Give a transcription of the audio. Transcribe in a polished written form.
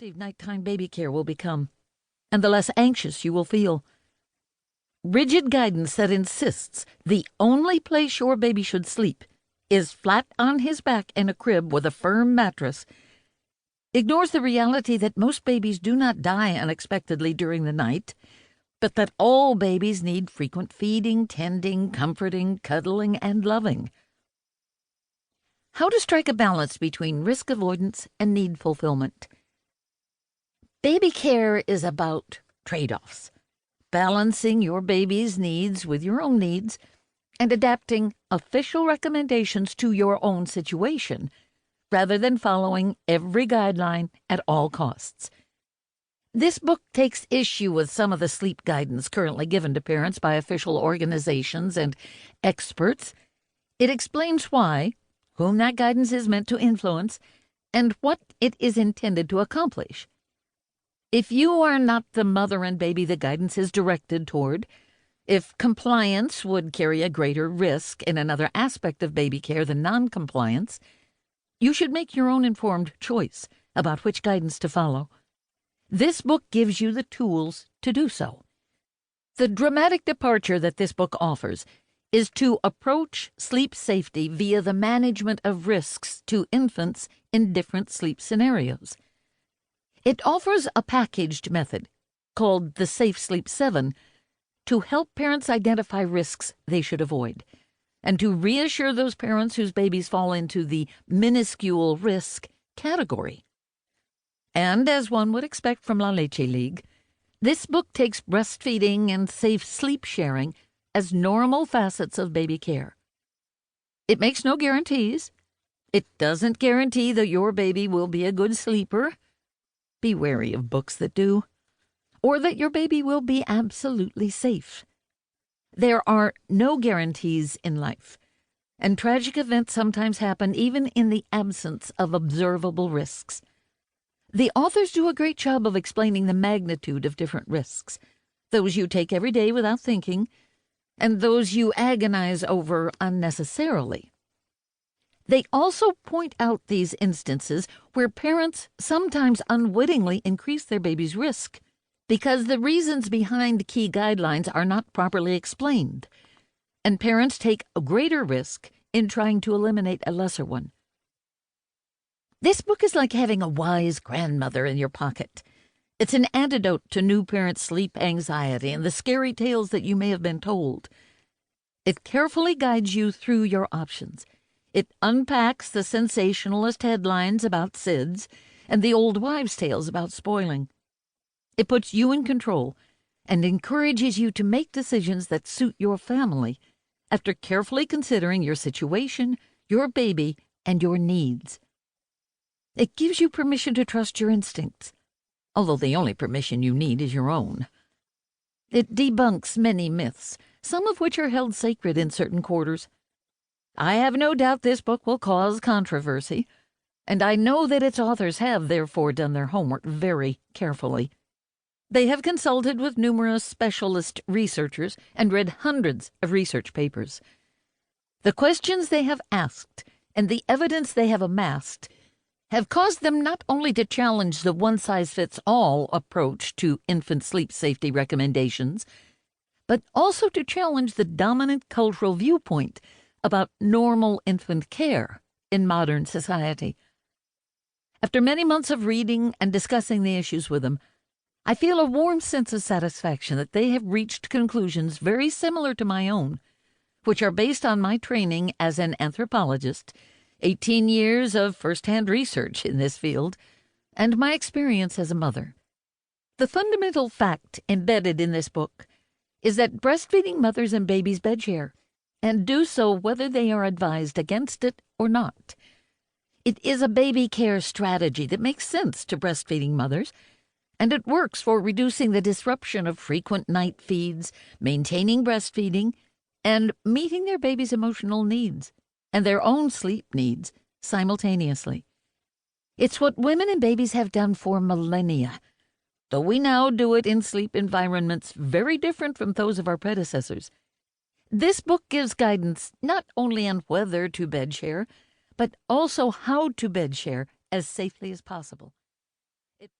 disruptive nighttime baby care will become, and the less anxious you will feel. Rigid guidance that insists the only place your baby should sleep is flat on his back in a crib with a firm mattress ignores the reality that most babies do not die unexpectedly during the night, but that all babies need frequent feeding, tending, comforting, cuddling, and loving. How to strike a balance between risk avoidance and need fulfillment. Baby care is about trade-offs, balancing your baby's needs with your own needs, and adapting official recommendations to your own situation, rather than following every guideline at all costs. This book takes issue with some of the sleep guidance currently given to parents by official organizations and experts. It explains why, whom that guidance is meant to influence, and what it is intended to accomplish. If you are not the mother and baby the guidance is directed toward, if compliance would carry a greater risk in another aspect of baby care than non-compliance, you should make your own informed choice about which guidance to follow. This book gives you the tools to do so. The dramatic departure that this book offers is to approach sleep safety via the management of risks to infants in different sleep scenarios. It offers a packaged method, called the Safe Sleep 7, to help parents identify risks they should avoid, and to reassure those parents whose babies fall into the minuscule risk category. And as one would expect from La Leche League, this book takes breastfeeding and safe sleep sharing as normal facets of baby care. It makes no guarantees. It doesn't guarantee that your baby will be a good sleeper. Be wary of books that do. Or that your baby will be absolutely safe. There are no guarantees in life, and tragic events sometimes happen even in the absence of observable risks. The authors do a great job of explaining the magnitude of different risks, those you take every day without thinking, and those you agonize over unnecessarily. They also point out these instances where parents sometimes unwittingly increase their baby's risk, because the reasons behind key guidelines are not properly explained, and parents take a greater risk in trying to eliminate a lesser one. This book is like having a wise grandmother in your pocket. It's an antidote to new parent sleep anxiety and the scary tales that you may have been told. It carefully guides you through your options. It unpacks the sensationalist headlines about SIDS and the old wives' tales about spoiling. It puts you in control and encourages you to make decisions that suit your family after carefully considering your situation, your baby, and your needs. It gives you permission to trust your instincts, although the only permission you need is your own. It debunks many myths, some of which are held sacred in certain quarters. I have no doubt this book will cause controversy, and I know that its authors have therefore done their homework very carefully. They have consulted with numerous specialist researchers and read hundreds of research papers. The questions they have asked and the evidence they have amassed have caused them not only to challenge the one-size-fits-all approach to infant sleep safety recommendations, but also to challenge the dominant cultural viewpoint about normal infant care in modern society. After many months of reading and discussing the issues with them, I feel a warm sense of satisfaction that they have reached conclusions very similar to my own, which are based on my training as an anthropologist, 18 years of first-hand research in this field, and my experience as a mother. The fundamental fact embedded in this book is that breastfeeding mothers and babies bedshare, and do so whether they are advised against it or not. It is a baby care strategy that makes sense to breastfeeding mothers, and it works for reducing the disruption of frequent night feeds, maintaining breastfeeding, and meeting their baby's emotional needs and their own sleep needs simultaneously. It's what women and babies have done for millennia, though we now do it in sleep environments very different from those of our predecessors. This book gives guidance not only on whether to bedshare, but also how to bedshare as safely as possible.